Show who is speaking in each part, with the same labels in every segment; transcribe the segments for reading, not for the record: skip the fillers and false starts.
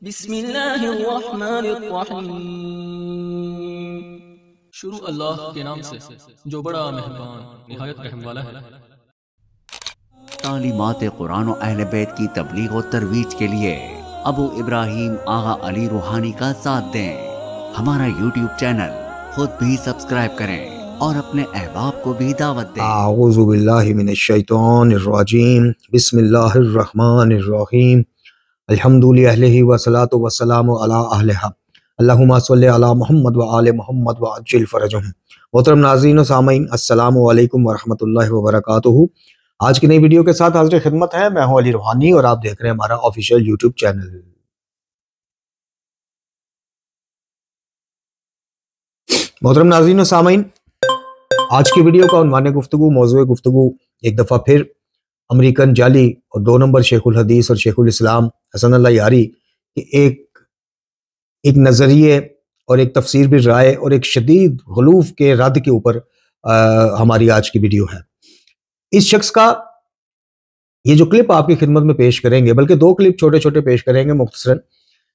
Speaker 1: بسم اللہ الرحمن الرحیم۔ شروع اللہ کے نام سے جو بڑا مہربان نہایت رحم والا ہے۔
Speaker 2: تعلیمات قرآن و اہل بیت کی تبلیغ و ترویج کے لیے ابو ابراہیم آغا علی روحانی کا ساتھ دیں۔ ہمارا یوٹیوب چینل خود بھی سبسکرائب کریں اور اپنے احباب کو بھی دعوت دیں۔
Speaker 3: اعوذ باللہ من الشیطان الرجیم، بسم اللہ الرحمن الرحیم، الحمد للہ والصلاۃ والسلام علی اہلہا، اللہم صلی علی محمد وآل محمد وعجل فرجہم۔ محترم ناظرین و سامعین، السلام علیکم ورحمۃ اللہ وبرکاتہ۔ آج کی نئی ویڈیو کے ساتھ حاضر خدمت ہے، میں ہوں علی روحانی اور آپ دیکھ رہے ہیں ہمارا آفیشیل یوٹیوب چینل۔ محترم ناظرین و سامعین، آج کی ویڈیو کا عنوان گفتگو، موضوع گفتگو ایک دفعہ پھر امریکن جعلی اور 2 نمبر شیخ الحدیث اور شیخ الاسلام حسن اللہ یاری کے ایک نظریے اور ایک تفسیر بالرائے اور ایک شدید غلوف کے رد کے اوپر ہماری آج کی ویڈیو ہے۔ اس شخص کا یہ جو کلپ آپ کی خدمت میں پیش کریں گے، بلکہ 2 کلپ چھوٹے چھوٹے پیش کریں گے مختصراً،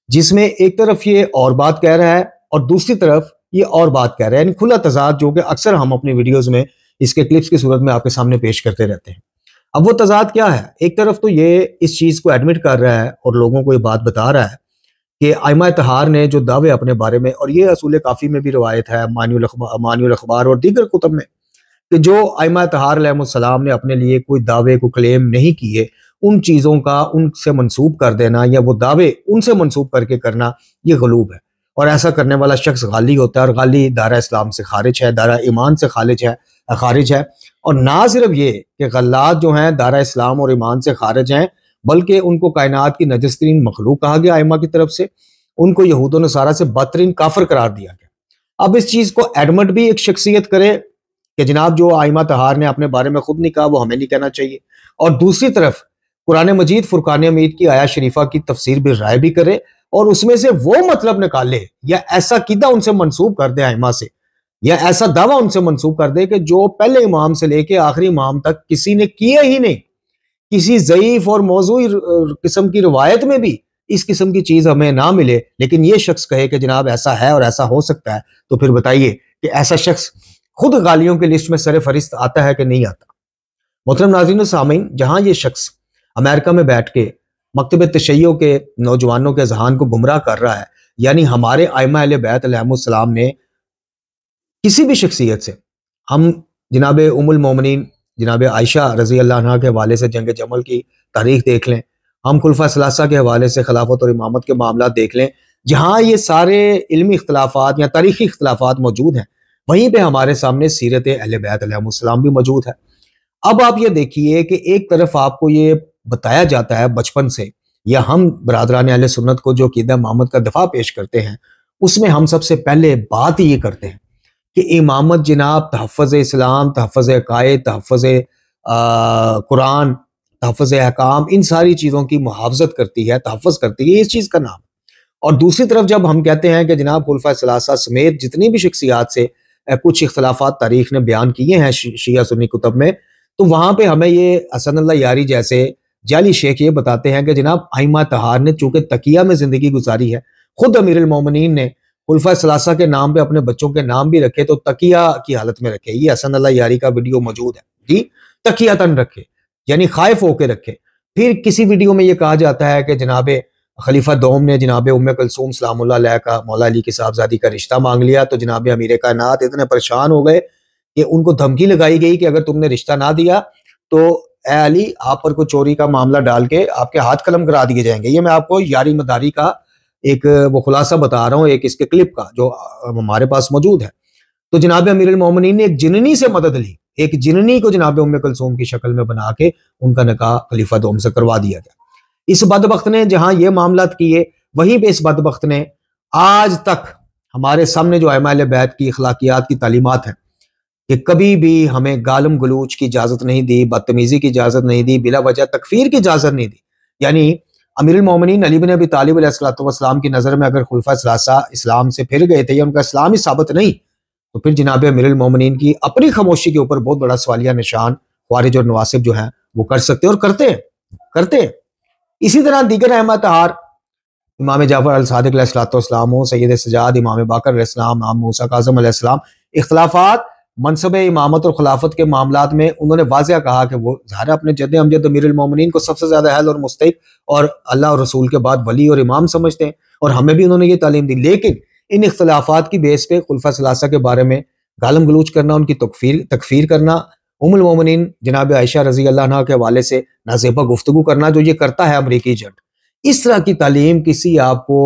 Speaker 3: جس میں ایک طرف یہ اور بات کہہ رہا ہے اور دوسری طرف یہ اور بات کہہ رہا ہے، یعنی کھلا تضاد، جو کہ اکثر ہم اپنی ویڈیوز میں اس کے کلپس کی صورت میں آپ کے سامنے پیش کرتے رہتے ہیں۔ اب وہ تضاد کیا ہے؟ ایک طرف تو یہ اس چیز کو ایڈمٹ کر رہا ہے اور لوگوں کو یہ بات بتا رہا ہے کہ ائمہ طہار نے جو دعوے اپنے بارے میں، اور یہ اصول کافی میں بھی روایت ہے، مانی الاخبار اور دیگر کتب میں، کہ جو ائمہ طہار علیہ السلام نے اپنے لیے کوئی دعوے کو کلیم نہیں کیے، ان چیزوں کا ان سے منسوب کر دینا یا وہ دعوے ان سے منسوب کر کے کرنا، یہ غلوب ہے، اور ایسا کرنے والا شخص غالی ہوتا ہے، اور غالی دائرہ اسلام سے خارج ہے، دائرہ ایمان سے خارج ہے۔ اور نہ صرف یہ کہ غلات جو ہیں دائرہ اسلام اور ایمان سے خارج ہیں، بلکہ ان کو کائنات کی نجس ترین مخلوق کہا گیا ائمہ کی طرف سے، ان کو یہود و نصارہ سے بدترین کافر قرار دیا گیا۔ اب اس چیز کو ایڈمٹ بھی ایک شخصیت کرے کہ جناب جو ائمہ طہار نے اپنے بارے میں خود نہیں کہا وہ ہمیں نہیں کہنا چاہیے، اور دوسری طرف قرآن مجید فرقان حمید کی آیات شریفہ کی تفسیر بالرائے بھی کرے اور اس میں سے وہ مطلب نکالے یا ایسا عقیدہ ان سے منسوب کر دے ائمہ سے، یا ایسا دعویٰ ان سے منسوب کر دے کہ جو پہلے امام سے لے کے آخری امام تک کسی نے کیے ہی نہیں، کسی ضعیف اور موضوعی قسم کی روایت میں بھی اس قسم کی چیز ہمیں نہ ملے، لیکن یہ شخص کہے کہ جناب ایسا ہے اور ایسا ہو سکتا ہے، تو پھر بتائیے کہ ایسا شخص خود غالیوں کے لسٹ میں سر فہرست آتا ہے کہ نہیں آتا؟ محترم ناظرین و سامعین، جہاں یہ شخص امریکہ میں بیٹھ کے مکتب تشیع کے نوجوانوں کے ذہان کو گمراہ کر رہا ہے، یعنی ہمارے ائمہ اہل بیت علیہ السلام نے کسی بھی شخصیت سے، ہم جناب ام المومنین جناب عائشہ رضی اللہ عنہا کے حوالے سے جنگ جمل کی تاریخ دیکھ لیں، ہم خلفاء ثلاثہ کے حوالے سے خلافت اور امامت کے معاملات دیکھ لیں، جہاں یہ سارے علمی اختلافات یا تاریخی اختلافات موجود ہیں، وہیں پہ ہمارے سامنے سیرت اہل بیت علیہ السلام بھی موجود ہے۔ اب آپ یہ دیکھیے کہ ایک طرف آپ کو یہ بتایا جاتا ہے بچپن سے، یا ہم برادران اہل سنت کو جو عقیدہ امامت کا دفاع پیش کرتے ہیں، اس میں ہم سب سے پہلے بات یہ کرتے ہیں کہ امامت جناب تحفظ اسلام، تحفظ عقائد، تحفظ قرآن، تحفظ احکام، ان ساری چیزوں کی محافظت کرتی ہے، تحفظ کرتی ہے، اس چیز کا نام۔ اور دوسری طرف جب ہم کہتے ہیں کہ جناب خلفاء ثلاثہ سمیت جتنی بھی شخصیات سے کچھ اختلافات تاریخ نے بیان کیے ہیں شیعہ سنی کتب میں، تو وہاں پہ ہمیں یہ حسن اللہ یاری جیسے جعلی شیخ یہ بتاتے ہیں کہ جناب ائمہ طہار نے چونکہ تقیہ میں زندگی گزاری ہے، خود امیر المومنین نے خلفاء ثلاثہ کے نام پہ اپنے بچوں کے نام بھی رکھے تو تقیہ کی حالت میں رکھے۔ یہ حسن اللہ یاری کا ویڈیو موجود ہے جی، تقیہ تن رکھے، یعنی خائف ہو کے رکھے۔ پھر کسی ویڈیو میں یہ کہا جاتا ہے کہ جناب خلیفہ دوم نے جناب ام کلثوم سلام اللہ علیہ کا مولا علی کی صاحبزادی کا رشتہ مانگ لیا، تو جناب امیر کائنات اتنے پریشان ہو گئے کہ ان کو دھمکی لگائی گئی کہ اگر تم نے رشتہ نہ دیا تو اے علی آپ پر کوئی چوری کا معاملہ ڈال کے آپ کے ہاتھ قلم کرا دیے جائیں گے۔ یہ میں آپ کو یاری مداری کا ایک وہ خلاصہ بتا رہا ہوں، ایک اس کے کلپ کا جو ہمارے پاس موجود ہے۔ تو جناب امیر المومنین نے ایک جننی سے مدد لی، ایک جننی کو جناب ام کلثوم کی شکل میں بنا کے ان کا نکاح خلیفہ دوم سے کروا دیا گیا۔ اس بدبخت نے جہاں یہ معاملات کیے، وہیں پہ اس بدبخت نے آج تک ہمارے سامنے جو ائمہ اہل بیت کی اخلاقیات کی تعلیمات ہیں کہ کبھی بھی ہمیں گالم گلوچ کی اجازت نہیں دی، بدتمیزی کی اجازت نہیں دی، بلا وجہ تکفیر کی اجازت نہیں دی۔ یعنی امیر المومنین علی بن ابی طالب علیہ السلام کی نظر میں اگر خلفاء ثلاثہ اسلام سے پھر گئے تھے یا ان کا اسلام ہی ثابت نہیں، تو پھر جناب امیر المومنین کی اپنی خاموشی کے اوپر بہت بڑا سوالیہ نشان خوارج اور نواسب جو ہیں وہ کر سکتے ہیں اور کرتے ہیں۔ اسی طرح دیگر ائمہ طہار امام جعفر الصادق علیہ السلام ہو، سید سجاد، امام باقر علیہ السلام، امام موسیٰ کاظم علیہ السلام، اختلافات منصب امامت اور خلافت کے معاملات میں انہوں نے واضح کہا کہ وہ ظاہر اپنے جد امجد امیر المومنین کو سب سے زیادہ اہل اور مستحق اور اللہ اور رسول کے بعد ولی اور امام سمجھتے ہیں، اور ہمیں بھی انہوں نے یہ تعلیم دی، لیکن ان اختلافات کی بیس پہ خلفاء ثلاثہ کے بارے میں گالم گلوچ کرنا، ان کی تکفیر کرنا، ام المومنین جناب عائشہ رضی اللہ عنہا کے حوالے سے نازیبہ گفتگو کرنا جو یہ کرتا ہے امریکی ایجنٹ، اس طرح کی تعلیم آپ کو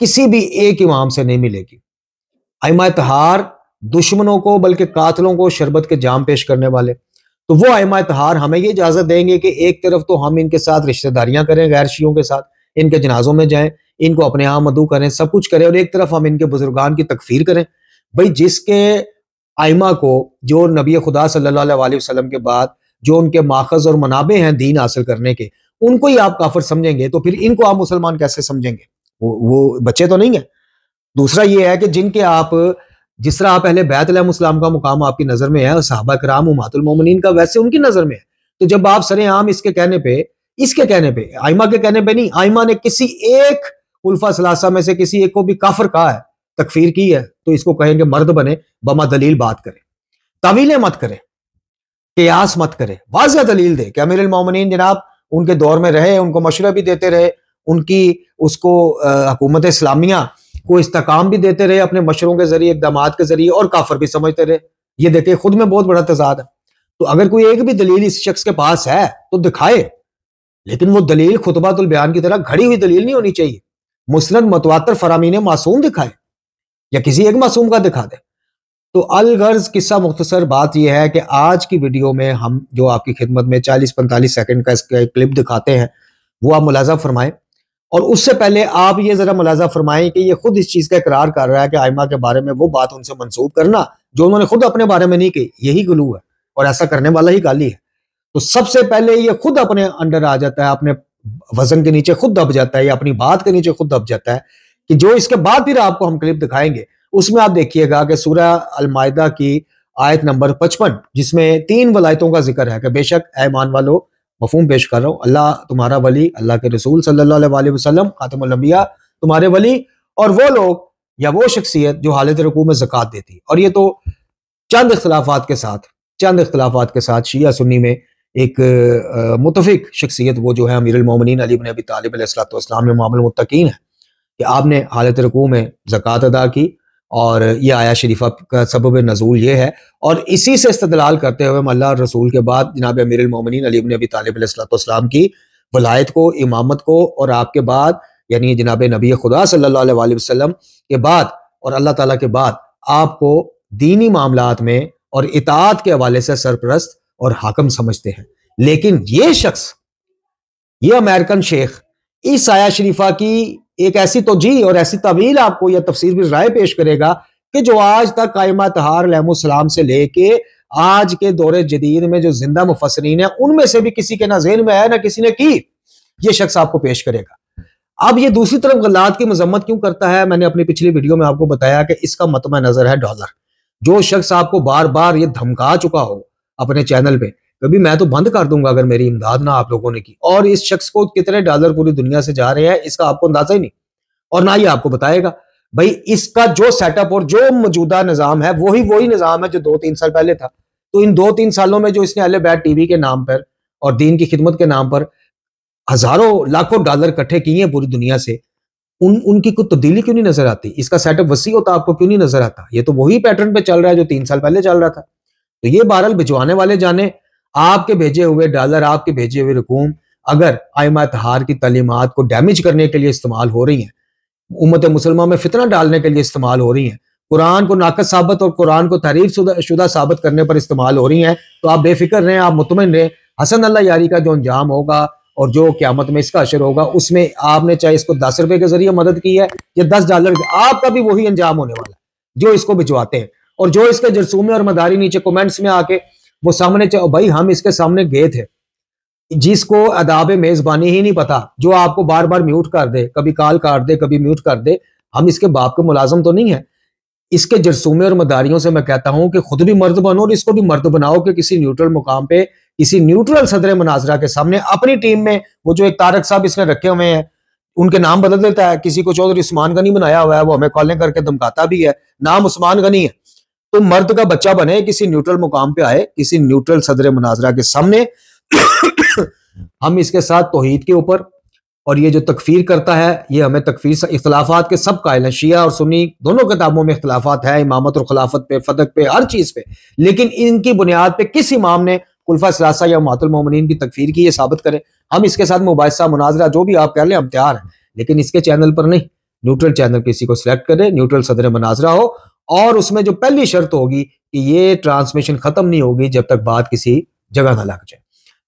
Speaker 3: کسی بھی ایک امام سے نہیں ملے گی۔ ائمہ طہار دشمنوں کو بلکہ قاتلوں کو شربت کے جام پیش کرنے والے، تو وہ ائمہ طہار ہمیں یہ اجازت دیں گے کہ ایک طرف تو ہم ان کے ساتھ رشتہ داریاں کریں غیر شیعوں کے ساتھ، ان کے جنازوں میں جائیں، ان کو اپنے ہاں مدعو کریں، سب کچھ کریں، اور ایک طرف ہم ان کے بزرگان کی تکفیر کریں۔ بھئی جس کے ائمہ کو جو نبی خدا صلی اللہ علیہ وسلم کے بعد جو ان کے ماخذ اور منابع ہیں دین حاصل کرنے کے، ان کو ہی آپ کافر سمجھیں گے، تو پھر ان کو آپ مسلمان کیسے سمجھیں گے؟ وہ بچے تو نہیں ہیں۔ دوسرا یہ ہے کہ جن کے آپ جس طرح آپ اہل بیت علیہ السلام کا مقام آپ کی نظر میں ہے، صحابہ کرام امہات المومنین کا ویسے ان کی نظر میں ہے، تو جب آپ سر عام اس کے کہنے پہ ائمہ کے کہنے پہ نہیں، ائمہ نے کسی ایک خلفاء ثلاثہ میں سے کسی ایک کو بھی کافر کہا ہے، تکفیر کی ہے، تو اس کو کہیں گے مرد بنے، بما دلیل بات کرے، تعویلیں مت کرے، قیاس مت کرے، واضح دلیل دے کہ امیر المومنین جناب ان کے دور میں رہے، ان کو مشورہ بھی دیتے رہے، ان کی اس کو حکومت اسلامیہ کو استحکام بھی دیتے رہے اپنے مشوروں کے ذریعے، اقدامات کے ذریعے، اور کافر بھی سمجھتے رہے۔ یہ دیکھیں خود میں بہت بڑا تضاد ہے۔ تو اگر کوئی ایک بھی دلیل اس شخص کے پاس ہے تو دکھائے، لیکن وہ دلیل خطبۃ البیان کی طرح گھڑی ہوئی دلیل نہیں ہونی چاہیے، مسند متواتر فرامین معصوم دکھائے یا کسی ایک معصوم کا دکھا دے۔ تو الغرض قصہ مختصر بات یہ ہے کہ آج کی ویڈیو میں ہم جو آپ کی خدمت میں 40-45 سیکنڈ کا اس کا ایک کلپ دکھاتے ہیں، وہ آپ ملاحظہ فرمائیں، اور اس سے پہلے آپ یہ ذرا ملاحظہ فرمائیں کہ یہ خود اس چیز کا اقرار کر رہا ہے کہ ائمہ کے بارے میں وہ بات ان سے منسوب کرنا جو انہوں نے خود اپنے بارے میں نہیں کی، یہی غلو ہے، اور ایسا کرنے والا ہی گالی ہے۔ تو سب سے پہلے یہ خود اپنے انڈر آ جاتا ہے، اپنے وزن کے نیچے خود دب جاتا ہے، یا اپنی بات کے نیچے خود دب جاتا ہے، کہ جو اس کے بعد پھر آپ کو ہم کلپ دکھائیں گے اس میں آپ دیکھیے گا کہ سورہ المائدہ کی آیت نمبر 55 جس میں 3 ولایتوں کا ذکر ہے کہ بے شک اے ایمان والو، مفہوم پیش کر رہا ہوں، اللہ تمہارا ولی، اللہ کے رسول صلی اللہ علیہ وسلم خاتم الانبیاء تمہارے ولی، اور وہ لوگ یا وہ شخصیت جو حالت رکوع میں زکوٰۃ دیتی۔ اور یہ تو چند اختلافات کے ساتھ شیعہ سنی میں ایک متفق شخصیت وہ جو ہے امیر المومنین علی بن ابی طالب علیہ السلام امام المتقین ہے، کہ آپ نے حالت رکوع میں زکوٰۃ ادا کی، اور یہ آیہ شریفہ کا سبب نزول یہ ہے، اور اسی سے استدلال کرتے ہوئے اللہ اور رسول کے بعد جناب امیر المومنین علی بن ابی طالب علیہ السلام کی ولایت کو، امامت کو، اور آپ کے بعد یعنی جناب نبی خدا صلی اللہ علیہ وسلم کے بعد اور اللہ تعالیٰ کے بعد آپ کو دینی معاملات میں اور اطاعت کے حوالے سے سرپرست اور حاکم سمجھتے ہیں۔ لیکن یہ شخص، یہ امریکن شیخ، اس آیہ شریفہ کی ایک ایسی توجیہ اور ایسی تعویل آپ کو یا تفسیر بھی رائے پیش کرے گا کہ جو آج تک ائمہ طہار علیہ السلام سے لے کے آج کے دور جدید میں جو زندہ مفسرین ہیں ان میں سے بھی کسی کے نہ ذہن میں ہے نہ کسی نے کی، یہ شخص آپ کو پیش کرے گا۔ اب یہ دوسری طرف غلات کی مذمت کیوں کرتا ہے؟ میں نے اپنی پچھلی ویڈیو میں آپ کو بتایا کہ اس کا مطمع نظر ہے ڈالر۔ جو شخص آپ کو بار بار یہ دھمکا چکا ہو اپنے چینل پہ کبھی میں تو بند کر دوں گا اگر میری امداد نہ آپ لوگوں نے کی، اور اس شخص کو کتنے ڈالر پوری دنیا سے جا رہے ہیں اس کا آپ کو اندازہ ہی نہیں، اور نہ یہ آپ کو بتائے گا۔ بھائی اس کا جو سیٹ اپ اور جو موجودہ نظام ہے وہی نظام ہے جو 2-3 سال پہلے تھا۔ تو ان 2-3 سالوں میں جو اس نے اہل بیت ٹی وی کے نام پر اور دین کی خدمت کے نام پر ہزاروں لاکھوں ڈالر اکٹھے کیے ہیں پوری دنیا سے، ان کی کوئی تبدیلی کیوں نہیں نظر آتی؟ اس کا سیٹ اپ وسیع ہوتا آپ کو کیوں نہیں نظر آتا؟ یہ تو وہی پیٹرن پہ چل رہا ہے جو 3 سال پہلے چل رہا تھا۔ تو یہ بہرحال بھجوانے والے جانے، آپ کے بھیجے ہوئے ڈالر، آپ کے بھیجے ہوئے رقوم اگر ائمہ طہار کی تعلیمات کو ڈیمیج کرنے کے لیے استعمال ہو رہی ہیں، امت مسلمہ میں فتنہ ڈالنے کے لیے استعمال ہو رہی ہیں، قرآن کو ناقص ثابت اور قرآن کو تحریف شدہ ثابت کرنے پر استعمال ہو رہی ہیں، تو آپ بے فکر رہیں، آپ مطمئن رہیں، حسن اللہ یاری کا جو انجام ہوگا اور جو قیامت میں اس کا اشر ہوگا اس میں آپ نے چاہے اس کو 10 روپے کے ذریعے مدد کی ہے یا 10 ڈالر، آپ کا بھی وہی انجام ہونے والا ہے جو اس کو بھجواتے ہیں۔ اور جو اس کے جرثومے اور مداری نیچے کومنٹس میں آ کے وہ سامنے بھائی ہم اس کے سامنے گئے تھے، جس کو آداب میزبانی ہی نہیں پتا، جو آپ کو بار بار میوٹ کر دے، کبھی کال کاٹ دے، کبھی میوٹ کر دے، ہم اس کے باپ کے ملازم تو نہیں ہیں۔ اس کے جرثومے اور مداریوں سے میں کہتا ہوں کہ خود بھی مرد بنو اور اس کو بھی مرد بناؤ کہ کسی نیوٹرل مقام پہ، کسی نیوٹرل صدر مناظرہ کے سامنے اپنی ٹیم میں وہ جو ایک طارق صاحب اس نے رکھے ہوئے ہیں ان کے نام بدل دیتا ہے. کسی کو چودھری عثمان غنی بنایا ہوا ہے, وہ ہمیں کالیں کر کے دھمکاتا بھی ہے, نام عثمان غنی ہے. تو مرد کا بچہ بنے, کسی نیوٹرل مقام پہ آئے, کسی نیوٹرل صدر مناظرہ کے سامنے. ہم اس کے ساتھ توحید کے اوپر, اور یہ جو تکفیر کرتا ہے یہ ہمیں تکفیر سے اختلافات کے سب قائل ہیں. شیعہ اور سنی دونوں کتابوں میں اختلافات ہے, امامت اور خلافت پہ, فتق پہ, ہر چیز پہ, لیکن ان کی بنیاد پہ کس امام نے خلفاء ثلاثہ یا امہات المومنین کی تکفیر کی, یہ ثابت کریں. ہم اس کے ساتھ مباحثہ, مناظرہ, جو بھی آپ کہہ لیں, ہم تیار ہیں, لیکن اس کے چینل پر نہیں. نیوٹرل چینل کسی کو سلیکٹ کرے, نیوٹرل صدر مناظرہ ہو, اور اس میں جو پہلی شرط ہوگی کہ یہ ٹرانسمیشن ختم نہیں ہوگی جب تک بات کسی جگہ نہ لگ جائے.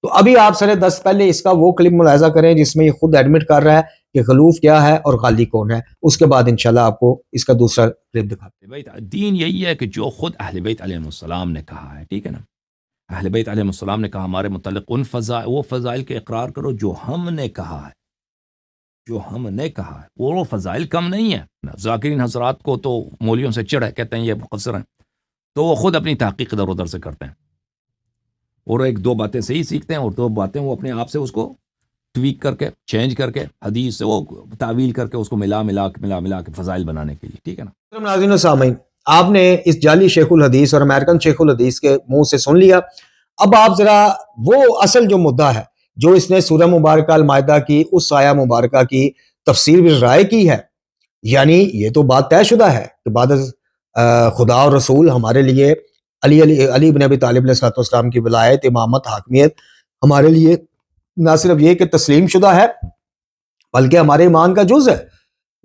Speaker 3: تو ابھی آپ سر 10 پہلے اس کا وہ کلپ ملاحظہ کریں جس میں یہ خود ایڈمٹ کر رہا ہے کہ غلوف کیا ہے اور غالی کون ہے. اس کے بعد انشاءاللہ آپ کو اس کا دوسرا کلپ دکھاتے ہیں.
Speaker 4: دین یہی ہے کہ جو خود اہل بیت علیہ السلام نے کہا ہے, ٹھیک ہے نا, اہل بیت علیہ السلام نے کہا ہمارے متعلق ان وہ فضائل کے اقرار کرو جو ہم نے کہا ہے, جو ہم نے کہا ہے. وہ فضائل کم نہیں ہے. ذاکرین حضرات کو تو مولیوں سے چڑھ ہے, کہتے ہیں یہ مقصر ہیں, تو وہ خود اپنی تحقیق ادھر ادھر سے کرتے ہیں, اور ایک دو باتیں صحیح سیکھتے ہیں اور دو باتیں وہ اپنے آپ سے اس کو ٹویک کر کے, چینج کر کے, حدیث سے وہ تعویل کر کے اس کو ملا کے فضائل بنانے کے لیے, ٹھیک ہے نا.
Speaker 3: ناظرین و سامعین, آپ نے اس جعلی شیخ الحدیث اور امریکن شیخ الحدیث کے منہ سے سن لیا. اب آپ ذرا وہ اصل جو مدعا ہے, جو اس نے سورہ مبارکہ المائدہ کی اس آیہ مبارکہ کی تفسیر بھی رائے کی ہے, یعنی یہ تو بات طے شدہ ہے کہ بعد خدا اور رسول ہمارے لیے علی بن ابی طالب علیہ السلام کی ولایت, امامت, حاکمیت ہمارے لیے نہ صرف یہ کہ تسلیم شدہ ہے بلکہ ہمارے ایمان کا جز ہے.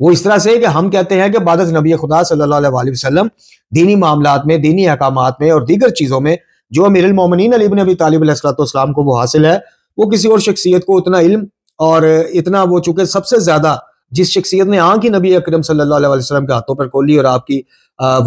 Speaker 3: وہ اس طرح سے کہ ہم کہتے ہیں کہ بعد از نبی خدا صلی اللہ علیہ وسلم دینی معاملات میں, دینی احکامات میں اور دیگر چیزوں میں جو امیر المومنین علی بن ابی طالب علیہ السلام کو وہ حاصل ہے, وہ کسی اور شخصیت کو اتنا علم اور اتنا وہ, چونکہ سب سے زیادہ جس شخصیت نے آنکھ ہی نبی اکرم صلی اللہ علیہ وسلم کے ہاتھوں پر کھولی اور آپ کی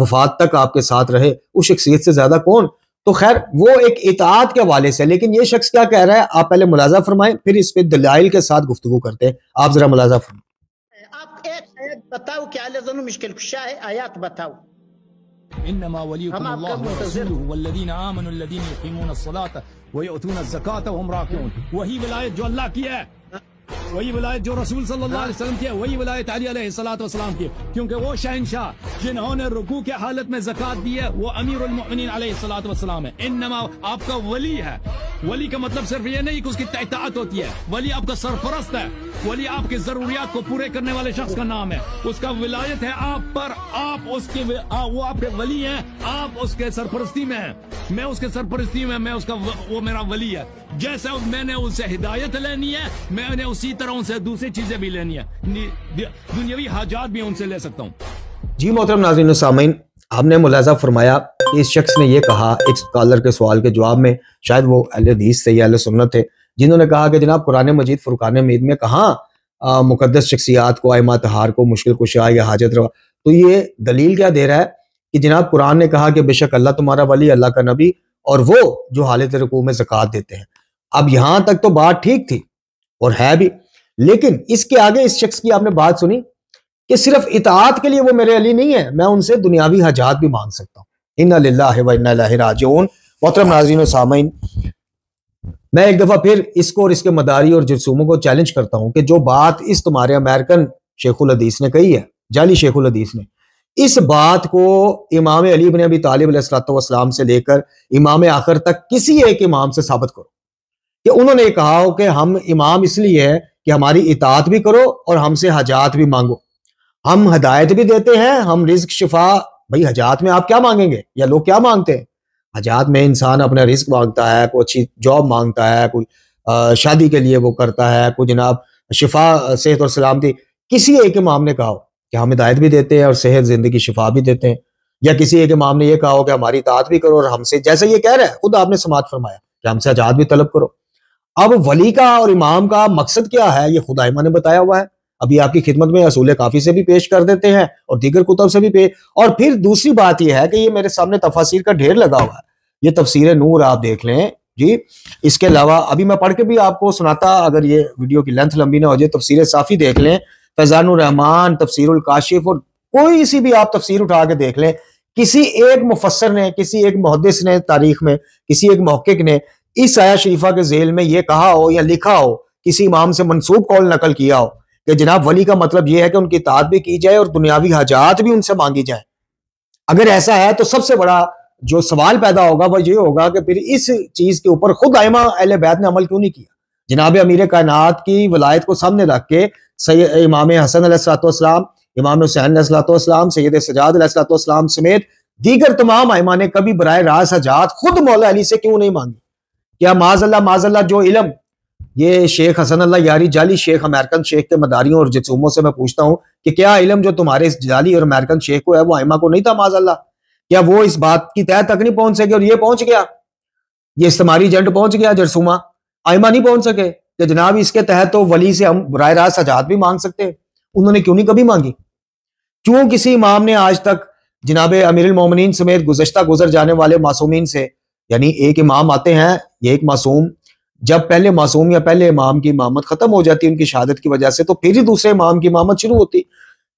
Speaker 3: وفات تک آپ کے ساتھ رہے, اس شخصیت سے زیادہ کون. تو خیر وہ ایک اطاعت کے حوالے سے, لیکن یہ شخص کیا کہہ رہا ہے آپ پہلے ملاحظہ فرمائیں, پھر اس پہ دلائل کے ساتھ گفتگو کرتے ہیں. آپ ذرا ملاحظہ فرمائیں.
Speaker 5: آپ ایک آیت بتاؤ کہ اہل ظلم مشکل کشا ہے, آیات بتاؤ.
Speaker 4: انما وليكم الله ورسوله والذين آمنوا الذين يقيمون الصلاة ويؤتون الزكاة وهم راكعون. وہی ولایت جو اللہ کی ہے, وہی ولایت جو رسول صلی اللہ علیہ وسلم کی ہے, وہی ولایت علی علیہ السلام کی ہے, کیونکہ وہ شہنشاہ جنہوں نے رکوع کے حالت میں زکوٰۃ دی ہے وہ امیر المؤمنین علیہ السلام ہے. انما آپ کا ولی ہے. ولی کا مطلب صرف یہ نہیں کہ اس کی اطاعت ہوتی ہے, ولی آپ کا سرپرست ہے, ولی آپ کی ضروریات کو پورے کرنے والے شخص کا نام ہے, اس کا ولایت ہے آپ پر, آپ اس کے وہ آپ کے ولی ہیں, آپ اس کے سرپرستی میں ہیں, میں اس کے سرپرستی میں, میں اس کا وہ میرا ولی ہے. جیسے میں نے ان سے ہدایت لینی ہے, میں نے اسی طرح ان سے دوسری چیزیں بھی لینی ہے, دنیاوی حاجات بھی ان سے لے سکتا ہوں.
Speaker 3: جی محترم ناظرین و سامعین, آپ نے ملاحظہ فرمایا کہ اس شخص نے یہ کہا ایک اسکالر کے سوال کے جواب میں, شاید وہ اہل حدیث سے یا اہل سنت تھے, جنہوں نے کہا کہ جناب قرآن مجید فرقان حمید میں کہاں مقدس شخصیات کو, ائمہ طہار کو مشکل کشا یا حاجت روا. تو یہ دلیل کیا دے رہا ہے کہ جناب قرآن نے کہا کہ بے شک اللہ تمہارا ولی, اللہ کا نبی, اور وہ جو حالت رکوع میں زکوٰۃ دیتے ہیں. اب یہاں تک تو بات ٹھیک تھی اور ہے بھی, لیکن اس کے آگے اس شخص کی آپ نے بات سنی کہ صرف اطاعت کے لیے وہ میرے علی نہیں ہے, میں ان سے دنیاوی حاجات بھی مانگ سکتا ہوں. انا للہ و انا الیہ راجعون. محترم ناظرین و سامعین, میں ایک دفعہ پھر اس کو اور اس کے مداری اور جرثوموں کو چیلنج کرتا ہوں کہ جو بات اس تمہارے امریکن شیخ الحدیث نے کہی ہے, جعلی شیخ الحدیث نے, اس بات کو امام علی بن ابی طالب علیہ السلام سے لے کر امام آخر تک کسی ایک امام سے ثابت کرو کہ انہوں نے کہا ہو کہ ہم امام اس لیے ہے کہ ہماری اطاعت بھی کرو اور ہم سے حاجات بھی مانگو, ہم ہدایت بھی دیتے ہیں, ہم رزق شفا. بھئی حاجات میں آپ کیا مانگیں گے, یا لوگ کیا مانگتے ہیں؟ حاجات میں انسان اپنا رزق مانگتا ہے, کوئی اچھی جاب مانگتا ہے, کوئی شادی کے لیے وہ کرتا ہے, کوئی جناب شفا, صحت اور سلامتی. کسی ایک امام نے کہا ہو کہ ہم ہدایت بھی دیتے ہیں اور صحت, زندگی, شفا بھی دیتے ہیں, یا کسی ایک امام نے یہ کہا ہو کہ ہماری اطاعت بھی کرو اور ہم سے, جیسے یہ کہہ رہا ہے خود آپ نے سماعت فرمایا کہ ہم سے حاجات بھی طلب کرو. اب ولی کا اور امام کا مقصد کیا ہے یہ خدا ائمہ نے بتایا ہوا ہے. ابھی آپ کی خدمت میں اصول کافی سے بھی پیش کر دیتے ہیں اور دیگر کتب سے بھی پیش. اور پھر دوسری بات یہ ہے کہ یہ میرے سامنے تفاسیر کا ڈھیر لگا ہوا ہے, یہ تفسیر نور آپ دیکھ لیں جی. اس کے علاوہ ابھی میں پڑھ کے بھی آپ کو سناتا اگر یہ ویڈیو کی لینتھ لمبی نہ ہو جائے. تفسیر صافی دیکھ لیں, فیضان الرحمان, تفسیر الکاشف, اور کوئی سی بھی آپ تفسیر اٹھا کے دیکھ لیں, کسی ایک مفسر نے, کسی ایک محدث نے تاریخ میں, کسی ایک محقق نے اس آیہ شریفہ کے ذیل میں یہ کہا ہو یا لکھا ہو, کسی امام سے منسوب قول نقل کیا ہو کہ جناب ولی کا مطلب یہ ہے کہ ان کی اطاعت بھی کی جائے اور دنیاوی حاجات بھی ان سے مانگی جائیں. اگر ایسا ہے تو سب سے بڑا جو سوال پیدا ہوگا وہ یہ ہوگا کہ پھر اس چیز کے اوپر خود ائمہ اہل بیت نے عمل کیوں نہیں کیا؟ جناب امیر کائنات کی ولایت کو سامنے رکھ کے امام حسن علیہ السلام، امام حسین علیہ السلام، سید سجاد علیہ السلام سمیت دیگر تمام ائمہ نے کبھی براہ راست حاجات خود مولا علی سے کیوں نہیں مانگی؟ کیا معاذ اللہ جو علم یہ شیخ حسن اللہ یاری جعلی شیخ امریکن شیخ کے مداریوں اور جسوموں سے میں پوچھتا ہوں کہ کیا علم جو تمہارے اس جعلی اور امریکن شیخ کو ہے وہ ائمہ کو نہیں تھا؟ معاذ اللہ کیا وہ اس بات کی تہ تک نہیں پہنچ سکے؟ اور یہ پہنچ گیا، یہ استعماری جنٹ پہنچ گیا جرسومہ، ائمہ نہیں پہنچ سکے کہ جناب اس کے تحت تو ولی سے ہم براہ راست حاجات بھی مانگ سکتے ہیں. انہوں نے کیوں نہیں کبھی مانگی؟ کیوں کسی امام نے آج تک جناب امیر المومنین سمیت گزر جانے والے معصومین سے، یعنی ایک امام آتے ہیں، یہ ایک معصوم جب پہلے معصوم یا پہلے امام کی امامت ختم ہو جاتی ان کی شہادت کی وجہ سے تو پھر ہی دوسرے امام کی امامت شروع ہوتی.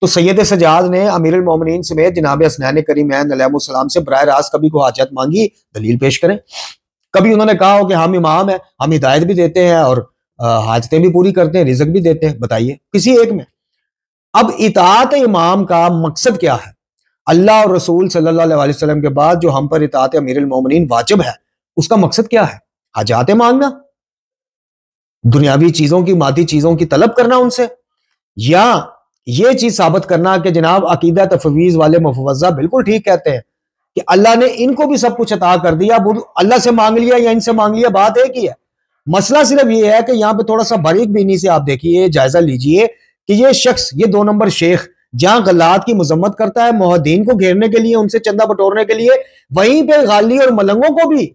Speaker 3: تو سید سجاد نے امیر المومنین سمیت جناب حسنین کریمین علیہ السلام سے براہ راست کبھی کوئی حاجت مانگی؟ دلیل پیش کریں. کبھی انہوں نے کہا ہو کہ ہم امام ہیں، ہم ہدایت بھی دیتے ہیں اور حاجتیں بھی پوری کرتے ہیں، رزق بھی دیتے ہیں؟ بتائیے کسی ایک میں. اب اطاعت امام کا مقصد کیا ہے؟ اللہ اور رسول صلی اللہ علیہ وسلم کے بعد جو ہم پر اطاعت امیر المومنین واجب ہے اس کا مقصد کیا ہے؟ حاجات مانگنا، دنیاوی چیزوں کی، مادی چیزوں کی طلب کرنا ان سے، یا یہ چیز ثابت کرنا کہ جناب عقیدہ تفویض والے مفوضہ بالکل ٹھیک کہتے ہیں کہ اللہ نے ان کو بھی سب کچھ عطا کر دیا، اللہ سے مانگ لیا یا ان سے مانگ لیا، بات ایک ہی ہے. مسئلہ صرف یہ ہے کہ یہاں پہ تھوڑا سا باریک بینی سے آپ دیکھیے، جائزہ لیجئے کہ یہ شخص، یہ 2 نمبر شیخ جہاں غلات کی مذمت کرتا ہے موحدین کو گھیرنے کے لیے، ان سے چندہ بٹورنے کے لیے، وہیں پہ غالی اور ملنگوں کو بھی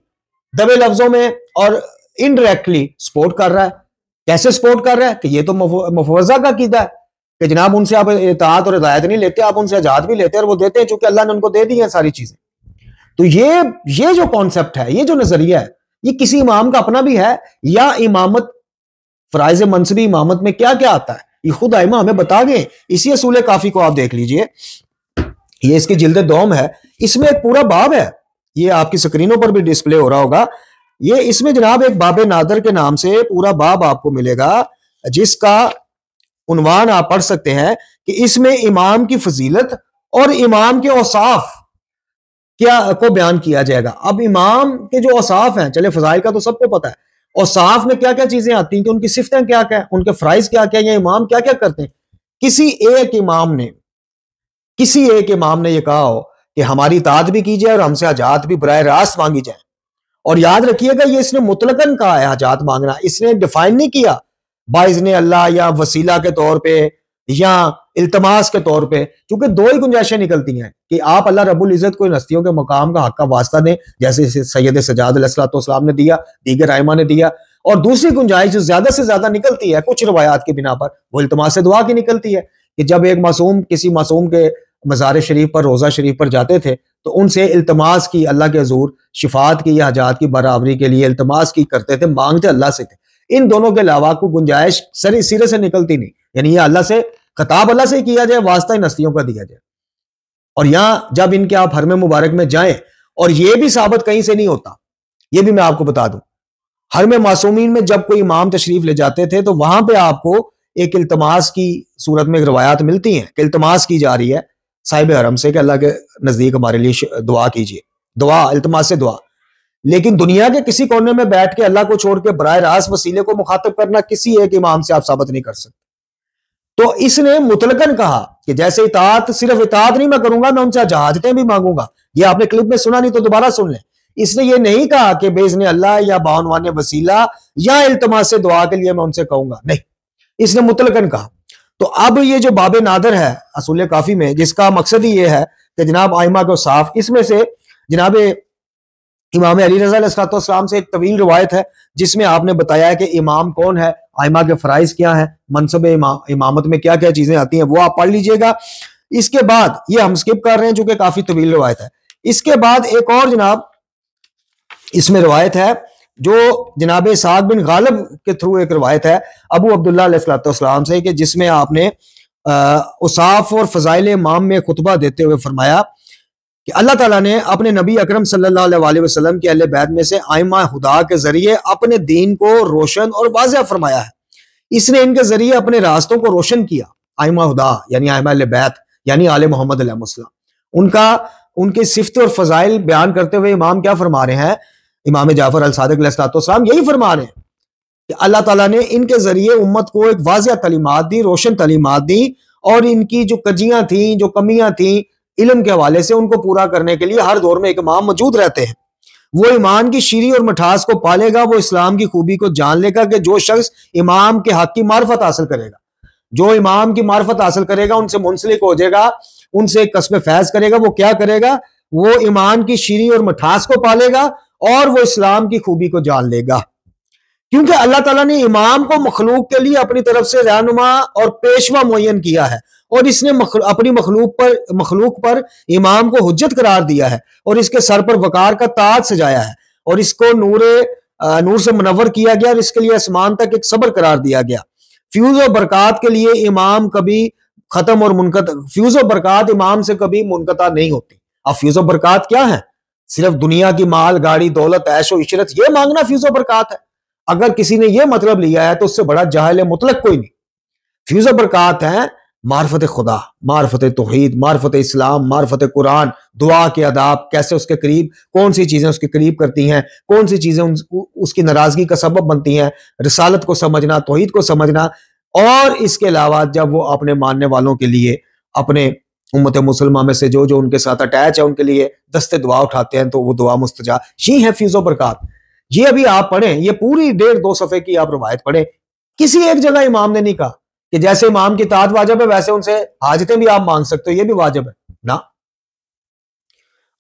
Speaker 3: دبے لفظوں میں اور انڈائریکٹلی سپورٹ کر رہا ہے. کیسے سپورٹ کر رہا ہے؟ کہ یہ تو مفوضہ کا عقیدہ ہے کہ جناب ان سے آپ اطاعت اور ہدایت نہیں لیتے، آپ ان سے حاجات بھی لیتے ہیں، اور وہ دیتے ہیں چونکہ اللہ نے ان کو دے دی ہیں ساری چیزیں. تو یہ جو کانسیپٹ ہے، یہ جو نظریہ ہے، یہ کسی امام کا اپنا بھی ہے یا امامت، فرائض منصبی امامت میں کیا کیا آتا ہے یہ خود ائمہ ہمیں بتا گئے. اسی اصول کافی کو آپ دیکھ لیجئے، یہ اس کی جلد دوم ہے، اس میں ایک پورا باب ہے، یہ آپ کی سکرینوں پر بھی ڈسپلے ہو رہا ہوگا. یہ اس میں جناب ایک باب نادر کے نام سے پورا باب آپ کو ملے گا جس کا عنوان آپ پڑھ سکتے ہیں کہ اس میں امام کی فضیلت اور امام کے اوصاف کیا کو بیان کیا جائے گا. اب امام کے جو اوصاف ہیں، چلے فضائل کا تو سب کو پتا ہے، اوصاف میں کیا کیا چیزیں آتی ہیں کہ ان کی صفتیں کیا کیا ہیں، ان کے فرائض کیا کیا ہیں، یا امام کیا کیا کرتے ہیں. کسی ایک امام نے یہ کہا ہو کہ ہماری اطاعت بھی کی جائے اور ہم سے حاجات بھی براہ راست مانگی جائیں. اور یاد رکھیے گا یہ اس نے مطلقاً کہا ہے حاجات مانگنا، اس نے ڈیفائن نہیں کیا باذن اللہ یا وسیلہ کے طور پہ یا التماس کے طور پہ، کیونکہ 2 ہی گنجائشیں نکلتی ہیں کہ آپ اللہ رب العزت کو ہستیوں کے مقام کا حق کا واسطہ دیں جیسے سید سجاد علیہ السلام نے دیا، دیگر ائمہ نے دیا، اور دوسری گنجائش جو زیادہ سے زیادہ نکلتی ہے کچھ روایات کی بنا پر وہ التماس دعا کی نکلتی ہے کہ جب ایک معصوم کسی معصوم کے مزار شریف پر، روضہ شریف پر جاتے تھے تو ان سے التماس کی، اللہ کے حضور شفاعت کی یا حاجات کی برابری کے لیے التماس کی کرتے تھے، مانگتے اللہ سے تھے. ان دونوں کے علاوہ کوئی گنجائش سرے سے نکلتی نہیں، یعنی یہ اللہ سے، خطاب اللہ سے کیا جائے، واسطہ ان ہستیوں کا دیا جائے. اور یہاں جب ان کے آپ حرم مبارک میں جائیں، اور یہ بھی ثابت کہیں سے نہیں ہوتا، یہ بھی میں آپ کو بتا دوں، حرم معصومین میں جب کوئی امام تشریف لے جاتے تھے تو وہاں پہ آپ کو ایک التماس کی صورت میں روایات ملتی ہیں کہ التماس کی جا رہی ہے صاحب حرم سے کہ اللہ کے نزدیک ہمارے لیے دعا کیجیے، دعا، التماس سے دعا. لیکن دنیا کے کسی کونے میں بیٹھ کے اللہ کو چھوڑ کے براہ راست وسیلے کو مخاطب کرنا کسی ایک امام سے آپ ثابت نہیں کر سکتے. تو اس نے مطلقاً کہا کہ جیسے اطاعت، صرف اطاعت نہیں میں کروں گا، میں ان سے حاجتیں بھی مانگوں گا. یہ آپ نے کلپ میں سنا نہیں تو دوبارہ سن لیں. اس نے یہ نہیں کہا کہ باذن اللہ یا بعنوان وسیلہ یا التماس سے دعا کے لیے میں ان سے کہوں گا، نہیں، اس نے مطلقاً کہا. تو اب یہ جو باب نادر ہے اصول کافی میں، جس کا مقصد ہی یہ ہے کہ جناب ائمہ کو صاف، اس میں سے جناب امام علی رضا علیہ السلام سے ایک طویل روایت ہے جس میں آپ نے بتایا ہے کہ امام کون ہے، ائمہ کے فرائض کیا ہیں، منصب امامت میں کیا کیا چیزیں آتی ہیں، وہ آپ پڑھ لیجئے گا. اس کے بعد یہ ہم سکپ کر رہے ہیں چونکہ کافی طویل روایت ہے. اس کے بعد ایک اور جناب اس میں روایت ہے جو جناب سعد بن غالب کے تھرو ایک روایت ہے ابو عبداللہ علیہ السلام سے کہ جس میں آپ نے اوصاف اور فضائل امام میں خطبہ دیتے ہوئے فرمایا کہ اللہ تعالیٰ نے اپنے نبی اکرم صلی اللہ علیہ وسلم کے اہل بیت میں سے ائمہ ہدا کے ذریعے اپنے دین کو روشن اور واضح فرمایا ہے. اس نے ان کے ذریعے اپنے راستوں کو روشن کیا. آئمہ ہدا یعنی آئمہ اہل بیت یعنی آل محمد علیہ السلام، ان کے صفت اور فضائل بیان کرتے ہوئے امام کیا فرما رہے ہیں؟ امام جعفر الصادق علیہ السلام یہی فرما رہے ہیں کہ اللہ تعالیٰ نے ان کے ذریعے امت کو ایک واضح تعلیمات دی، روشن تعلیمات دی، اور ان کی جو کجیاں تھیں، جو کمیاں تھیں علم کے حوالے سے، ان کو پورا کرنے کے لیے ہر دور میں ایک امام موجود رہتے ہیں. وہ ایمان کی شیریں اور مٹھاس کو پالے گا، وہ اسلام کی خوبی کو جان لے گا کہ جو شخص امام کے حق کی معرفت حاصل کرے گا، جو امام کی معرفت حاصل کرے گا، ان سے منسلک ہو جائے گا، ان سے کسب فیض کرے گا، وہ کیا کرے گا؟ وہ ایمان کی شیریں اور مٹھاس کو پالے گا اور وہ اسلام کی خوبی کو جان لے گا. کیونکہ اللہ تعالیٰ نے امام کو مخلوق کے لیے اپنی طرف سے رہنما اور پیشوا معین کیا ہے، اور اس نے اپنی مخلوق پر امام کو حجت قرار دیا ہے، اور اس کے سر پر وقار کا تاج سجایا ہے، اور اس کو نور سے منور کیا گیا، اور اس کے لیے آسمان تک ایک صبر قرار دیا گیا. فیوز و برکات کے لیے امام کبھی ختم اور منقطع، فیوز و برکات امام سے کبھی منقطع نہیں ہوتی. اب فیوز و برکات کیا ہے؟ صرف دنیا کی مال گاڑی دولت عیش و عشرت یہ مانگنا فیوز و برکات ہے؟ اگر کسی نے یہ مطلب لیا ہے تو اس سے بڑا جاہل مطلق کوئی نہیں. فیوز و برکات ہیں معرفت خدا، معرفت توحید، معرفت اسلام، معرفت قرآن، دعا کے آداب، کیسے اس کے قریب، کون سی چیزیں اس کے قریب کرتی ہیں، کون سی چیزیں اس کی ناراضگی کا سبب بنتی ہیں، رسالت کو سمجھنا، توحید کو سمجھنا. اور اس کے علاوہ جب وہ اپنے ماننے والوں کے لیے، اپنے امت مسلمہ میں سے جو ان کے ساتھ اٹیچ ہے ان کے لیے دستے دعا اٹھاتے ہیں تو وہ دعا مستجاب. یہ ہے فیوز و برکات. یہ ابھی آپ پڑھیں، یہ پوری 1.5-2 صفحے کی آپ روایت پڑھیں، کسی ایک جگہ امام نے نہیں کہا کہ جیسے امام کی اطاعت واجب ہے ویسے ان سے حاجتیں بھی آپ مانگ سکتے ہو، یہ بھی واجب ہے نا.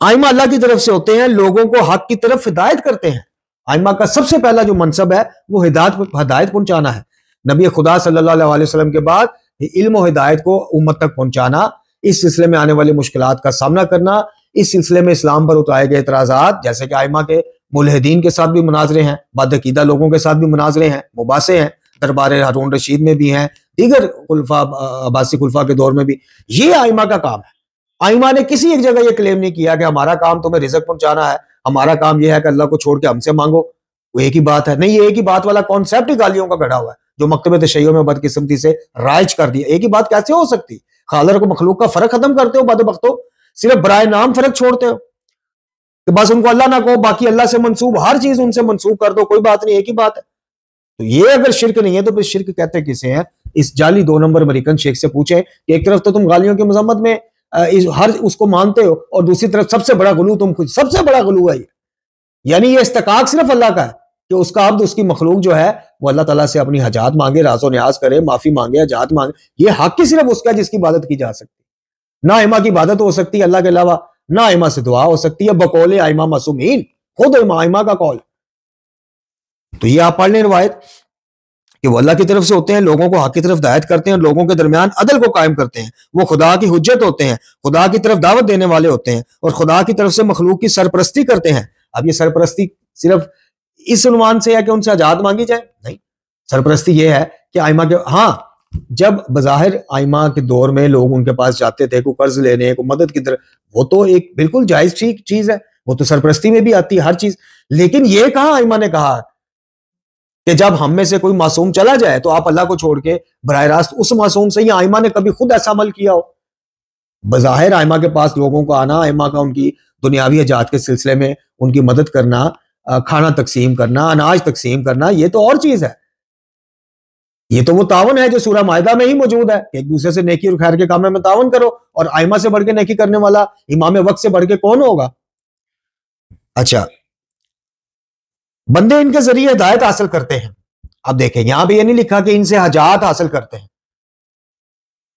Speaker 3: آئمہ اللہ کی طرف سے ہوتے ہیں، لوگوں کو حق کی طرف ہدایت کرتے ہیں. آئمہ کا سب سے پہلا جو منصب ہے وہ ہدایت پہنچانا ہے. نبی خدا صلی اللہ علیہ وسلم کے بعد علم و ہدایت کو امت تک پہنچانا، اس سلسلے میں آنے والی مشکلات کا سامنا کرنا، اس سلسلے میں اسلام پر اٹھائے گئے اعتراضات، جیسے کہ آئمہ کے ملحدین کے ساتھ بھی مناظرے ہیں، بد عقیدہ لوگوں کے ساتھ بھی مناظرے ہیں، مباحثے ہیں، دربار ہارون رشید میں بھی ہیں، دیگر خلفاء عباسی خلفاء کے دور میں بھی. یہ آئمہ کا کام ہے. آئمہ نے کسی ایک جگہ یہ کلیم نہیں کیا کہ ہمارا کام تمہیں رزق پہنچانا ہے، ہمارا کام یہ ہے کہ اللہ کو چھوڑ کے ہم سے مانگو. وہ ایک ہی بات ہے نہیں، یہ ایک ہی بات والا کانسیپٹ ہی گالیوں کا گڑھا ہوا ہے جو مکتبہ تشیع میں بدقسمتی سے رائج کر دیا. ایک ہی بات کیسے ہو سکتی؟ خالق کو مخلوق کا فرق ختم کرتے ہو بدبختو، صرف برائے نام فرق چھوڑتے ہو کہ بس ان کو اللہ نہ کہو، باقی اللہ سے منسوب ہر چیز ان سے منسوب کر دو، کوئی بات نہیں، ایک ہی بات ہے. تو یہ اگر شرک نہیں ہے تو پھر شرک کہتے کسے ہیں؟ اس جعلی 2 نمبر امریکن شیخ سے پوچھیں کہ ایک طرف تو تم گالیوں کی مذمت میں ہر اس کو مانتے ہو، اور دوسری طرف سب سے بڑا غلو تم خود، سب سے بڑا غلو ہے یہ. یعنی یہ استحقاق صرف اللہ کا ہے کہ اس کا عبد، اس کی مخلوق جو ہے وہ اللہ تعالیٰ سے اپنی حاجات مانگے، راز و نیاز کرے، معافی مانگے، حاجات مانگے. یہ حق ہی صرف اس کا جس کی عبادت کی جا سکتی. نہ ائمہ کی عبادت ہو سکتی ہے اللہ کے علاوہ، نہ ائمہ سے دعا ہو سکتی ہے بقول ائمہ معصومین، خود ائمہ کا قول. تو یہ آپ پڑھ لیں روایت کہ وہ اللہ کی طرف سے ہوتے ہیں، لوگوں کو حق کی طرف ہدایت کرتے ہیں، لوگوں کے درمیان عدل کو قائم کرتے ہیں، وہ خدا کی حجت ہوتے ہیں، خدا کی طرف دعوت دینے والے ہوتے ہیں، اور خدا کی طرف سے مخلوق کی سرپرستی کرتے ہیں. اب یہ سرپرستی صرف اس عنوان سے ہے کہ ان سے حاجات مانگی جائے؟ نہیں، سرپرستی یہ ہے کہ ائمہ کے، ہاں جب بظاہر ائمہ کے دور میں لوگ ان کے پاس جاتے تھے کوئی قرض لینے، کوئی مدد کی طرف، وہ تو ایک بالکل جائز چیز ہے، وہ تو سرپرستی میں بھی آتی ہے ہر چیز. لیکن یہ کہاں ائمہ نے کہا کہ جب ہم میں سے کوئی معصوم چلا جائے تو آپ اللہ کو چھوڑ کے براہ راست اس معصوم سے، یا ائمہ نے کبھی خود ایسا عمل کیا ہو؟ بظاہر ائمہ کے پاس لوگوں کو آنا، ائمہ کا ان کی دنیاوی حاجات کے سلسلے میں ان کی مدد کرنا، کھانا تقسیم کرنا، اناج تقسیم کرنا، یہ تو اور چیز ہے. یہ تو وہ تعاون ہے جو سورہ مائدہ میں ہی موجود ہے کہ ایک دوسرے سے نیکی اور خیر کے کام میں تعاون کرو، اور ائمہ سے بڑھ کے نیکی کرنے والا امام وقت سے بڑھ کے کون ہوگا؟ اچھا، بندے ان کے ذریعے ہدایت حاصل کرتے ہیں. اب دیکھیں یہاں پہ یہ نہیں لکھا کہ ان سے حاجات حاصل کرتے ہیں.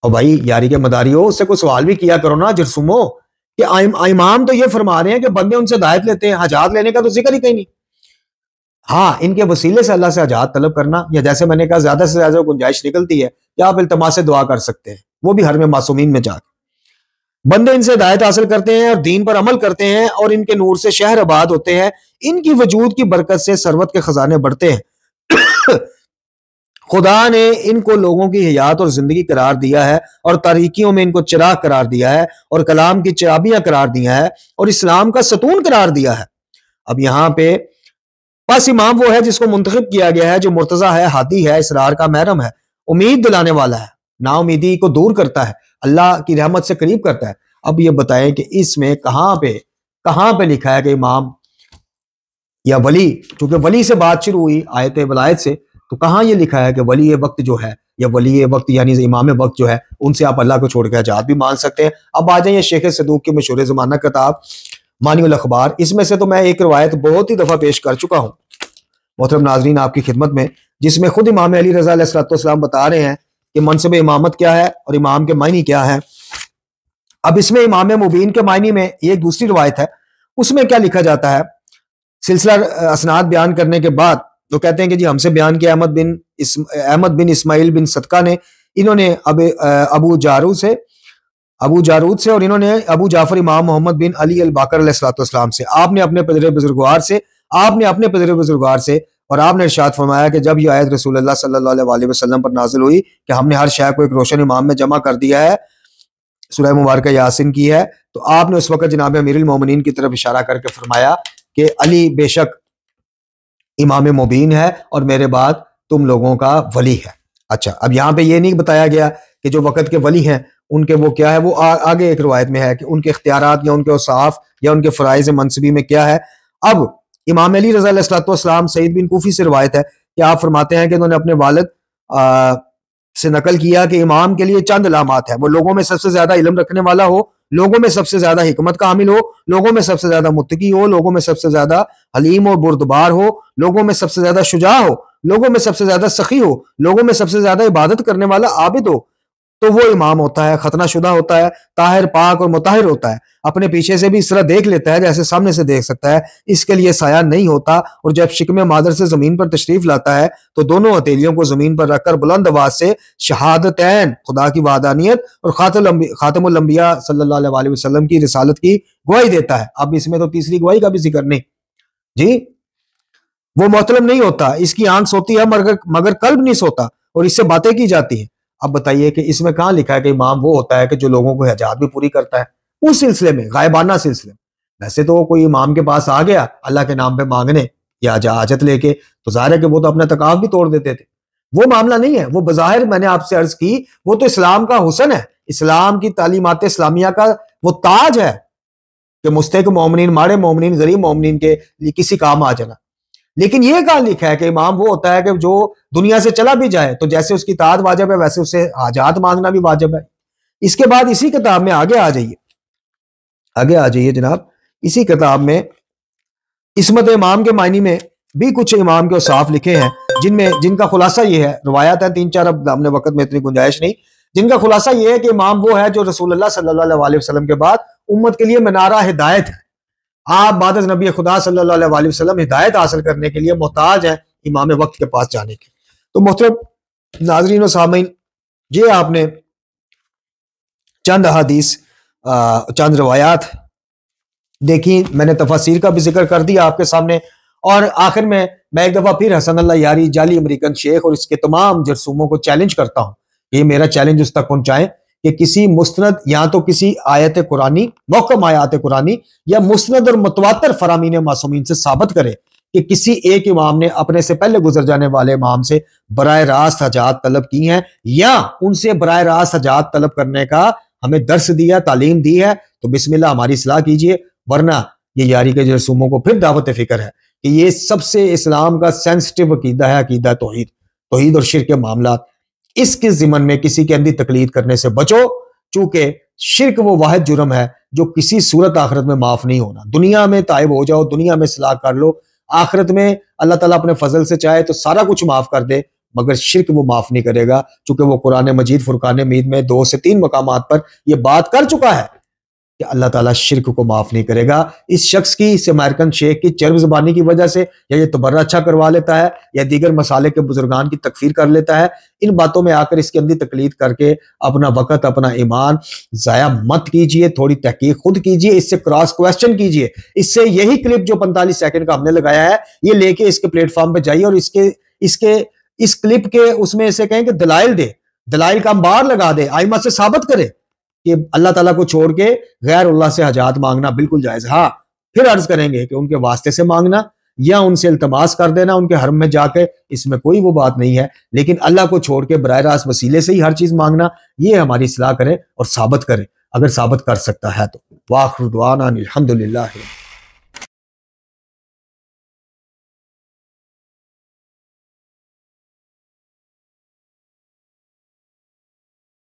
Speaker 3: اور بھائی یاری کے مداریوں، اس سے کوئی سوال بھی کیا کرو نا جرسومو، کہ امام تو یہ فرما رہے ہیں کہ بندے ان سے ہدایت لیتے ہیں، حاجات لینے کا تو ذکر ہی کہیں نہیں. ہاں ان کے وسیلے سے اللہ سے حاجات طلب کرنا، یا جیسے میں نے کہا زیادہ سے زیادہ گنجائش نکلتی ہے کہ آپ التماس سے دعا کر سکتے ہیں، وہ بھی حرم معصومین میں جا کے. بندے ان سے ہدایت حاصل کرتے ہیں اور دین پر عمل کرتے ہیں، اور ان کے نور سے شہر آباد ہوتے ہیں، ان کی وجود کی برکت سے ثروت کے خزانے بڑھتے ہیں. خدا نے ان کو لوگوں کی حیات اور زندگی قرار دیا ہے، اور تاریکیوں میں ان کو چراغ قرار دیا ہے، اور کلام کی چابیاں قرار دیا ہے، اور اسلام کا ستون قرار دیا ہے. اب یہاں پہ بس امام وہ ہے جس کو منتخب کیا گیا ہے، جو مرتضی ہے، ہادی ہے، اسرار کا محرم ہے، امید دلانے والا ہے، نا امیدی کو دور کرتا ہے، اللہ کی رحمت سے قریب کرتا ہے۔ اب یہ بتائیں کہ اس میں کہاں پہ لکھا ہے کہ امام یا ولی، چونکہ ولی سے بات شروع ہوئی آیت ولایت سے، تو کہاں یہ لکھا ہے کہ ولی وقت جو ہے یا ولی وقت یعنی امام وقت جو ہے ان سے آپ اللہ کو چھوڑ کے حجات بھی مان سکتے ہیں۔ اب آ جائیں شیخ صدوق کی مشہور زمانہ کتاب مانی الاخبار، اس میں سے تو میں ایک روایت بہت ہی دفعہ پیش کر چکا ہوں محترم ناظرین آپ کی خدمت میں، جس میں خود امام علی رضا علیہ السلام بتا رہے ہیں کہ منصب امامت کیا ہے اور امام کے معنی کیا ہے۔ اب اس میں امام مبین کے معنی میں یہ ایک دوسری روایت ہے، اس میں کیا لکھا جاتا ہے، سلسلہ اسناد بیان کرنے کے بعد وہ کہتے ہیں کہ جی ہم سے بیان کیا احمد بن اسماعیل بن صدقہ نے، انہوں نے ابو جارود سے اور انہوں نے ابو جعفر امام محمد بن علی الباقر علیہ السلام سے، آپ نے اپنے پدر بزرگوار سے اور آپ نے ارشاد فرمایا کہ جب یہ آیت رسول اللہ صلی اللہ علیہ وسلم پر نازل ہوئی کہ ہم نے ہر شے کو ایک روشن امام میں جمع کر دیا ہے، سورہ مبارکہ یاسین کی ہے، تو آپ نے اس وقت جناب امیر المومنین کی طرف اشارہ کر کے فرمایا کہ علی بے شک امام مبین ہے اور میرے بعد تم لوگوں کا ولی ہے۔ اچھا، اب یہاں پہ یہ نہیں بتایا گیا کہ جو وقت کے ولی ہیں ان کے وہ کیا ہے، وہ آگے ایک روایت میں ہے کہ ان کے اختیارات یا ان کے اوصاف یا ان کے فرائض منصبی میں کیا ہے۔ اب امام علی رضا علیہ السلام سعید بن کوفی سے روایت ہے کہ آپ فرماتے ہیں کہ انہوں نے اپنے والد سے نقل کیا کہ امام کے لیے چند علامات ہیں، وہ لوگوں میں سب سے زیادہ علم رکھنے والا ہو، لوگوں میں سب سے زیادہ حکمت کا حامل ہو، لوگوں میں سب سے زیادہ متقی ہو، لوگوں میں سب سے زیادہ حلیم اور بردبار ہو، لوگوں میں سب سے زیادہ شجاع ہو، لوگوں میں سب سے زیادہ سخی ہو، لوگوں میں سب سے زیادہ عبادت کرنے والا عابد ہو، تو وہ امام ہوتا ہے، ختنہ شدہ ہوتا ہے، طاہر پاک اور مطہر ہوتا ہے، اپنے پیچھے سے بھی اس طرح دیکھ لیتا ہے جیسے سامنے سے دیکھ سکتا ہے، اس کے لیے سایہ نہیں ہوتا، اور جب شکم مادر سے زمین پر تشریف لاتا ہے تو دونوں ہتھیلیوں کو زمین پر رکھ کر بلند آواز سے شہادتین، خدا کی وحدانیت اور خاتم الانبیاء صلی اللہ علیہ وسلم کی رسالت کی گواہی دیتا ہے۔ اب اس میں تو تیسری گواہی کا بھی ذکر نہیں جی، وہ محتلم نہیں ہوتا، اس کی آنکھ سوتی ہے مگر قلب نہیں سوتا، اور اس سے باتیں کی جاتی ہیں۔ اب بتائیے کہ اس میں کہاں لکھا ہے کہ امام وہ ہوتا ہے کہ جو لوگوں کو حاجات بھی پوری کرتا ہے، اس سلسلے میں، غائبانہ سلسلے میں۔ ویسے تو کوئی امام کے پاس آ گیا اللہ کے نام پہ مانگنے یا حاجت لے کے، تو ظاہر ہے کہ وہ تو اپنا تکاف بھی توڑ دیتے تھے، وہ معاملہ نہیں ہے۔ وہ بظاہر میں نے آپ سے عرض کی وہ تو اسلام کا حسن ہے، اسلام کی تعلیمات اسلامیہ کا وہ تاج ہے کہ مستحق مومنین، ماڑے مومنین، غریب مومنین کے لیے کسی کام آ جانا۔ لیکن یہ کہاں لکھا ہے کہ امام وہ ہوتا ہے کہ جو دنیا سے چلا بھی جائے تو جیسے اس کی اطاعت واجب ہے ویسے اسے حاجات مانگنا بھی واجب ہے۔ اس کے بعد اسی کتاب میں آگے آ جائیے جناب، اسی کتاب میں عصمت امام کے معنی میں بھی کچھ امام کے اوصاف لکھے ہیں جن کا خلاصہ یہ ہے، روایات ہیں 3-4، اب ہم نے وقت میں اتنی گنجائش نہیں، جن کا خلاصہ یہ ہے کہ امام وہ ہے جو رسول اللہ صلی اللہ علیہ وسلم کے بعد امت کے لیے منارہ ہدایت ہے۔ آپ بعد از نبی خدا صلی اللہ علیہ وسلم ہدایت حاصل کرنے کے لیے محتاج ہیں امام وقت کے پاس جانے کے۔ تو محترم ناظرین و سامعین، یہ آپ نے چند احادیث، چند روایات دیکھی، میں نے تفاسیر کا بھی ذکر کر دیا آپ کے سامنے، اور آخر میں ایک دفعہ پھر حسن اللہ یاری جعلی امریکن شیخ اور اس کے تمام جرثوموں کو چیلنج کرتا ہوں، یہ میرا چیلنج اس تک پہنچائیں کہ کسی مستند یا تو کسی آیت قرآنی، محکم آیات قرآنی یا مستند اور متواتر فرامین معصومین سے ثابت کرے کہ کسی ایک امام نے اپنے سے پہلے گزر جانے والے امام سے براہ راست حاجات طلب کی ہیں، یا ان سے براہ راست حاجات طلب کرنے کا ہمیں درس دیا، تعلیم دی ہے، تو بسم اللہ ہماری اصلاح کیجئے، ورنہ یہ یاری کے جرثوموں کو پھر دعوت فکر ہے کہ یہ سب سے اسلام کا سینسٹیو عقیدہ ہے، عقیدہ توحید اور شرک کے معاملات۔ اس کے ضمن میں کسی کے اندھی تقلید کرنے سے بچو، چونکہ شرک وہ واحد جرم ہے جو کسی صورت آخرت میں معاف نہیں ہونا۔ دنیا میں تائب ہو جاؤ، دنیا میں اصلاح کر لو، آخرت میں اللہ تعالیٰ اپنے فضل سے چاہے تو سارا کچھ معاف کر دے، مگر شرک وہ معاف نہیں کرے گا، چونکہ وہ قرآن مجید فرقان حمید میں 2 سے 3 مقامات پر یہ بات کر چکا ہے کہ اللہ تعالیٰ شرک کو معاف نہیں کرے گا۔ اس شخص کی، اس امریکن شیخ کی چرب زبانی کی وجہ سے، یا یہ تبرہ اچھا کروا لیتا ہے، یا دیگر مسالے کے بزرگان کی تکفیر کر لیتا ہے، ان باتوں میں آ کر اس کے اندھی تقلید کر کے اپنا وقت، اپنا ایمان ضائع مت کیجئے، تھوڑی تحقیق خود کیجئے، اس سے کراس کویسچن کیجئے، اس سے یہی کلپ جو 45 سیکنڈ کا ہم نے لگایا ہے یہ لے کے اس کے پلیٹ فارم پہ جائیے، اور اس کلپ کے اس میں اسے کہیں کہ دلائل دے، دلائل کا انبار لگا دے، آئمہ سے ثابت کرے کہ اللہ تعالیٰ کو چھوڑ کے غیر اللہ سے حاجات مانگنا بالکل جائز ہے۔ ہاں، پھر عرض کریں گے کہ ان کے واسطے سے مانگنا یا ان سے التماس کر دینا ان کے حرم میں جا کے، اس میں کوئی وہ بات نہیں ہے، لیکن اللہ کو چھوڑ کے براہ راست وسیلے سے ہی ہر چیز مانگنا، یہ ہماری اصلاح کرے اور ثابت کرے اگر ثابت کر سکتا ہے تو۔ وآخر دعوانا الحمدللہ۔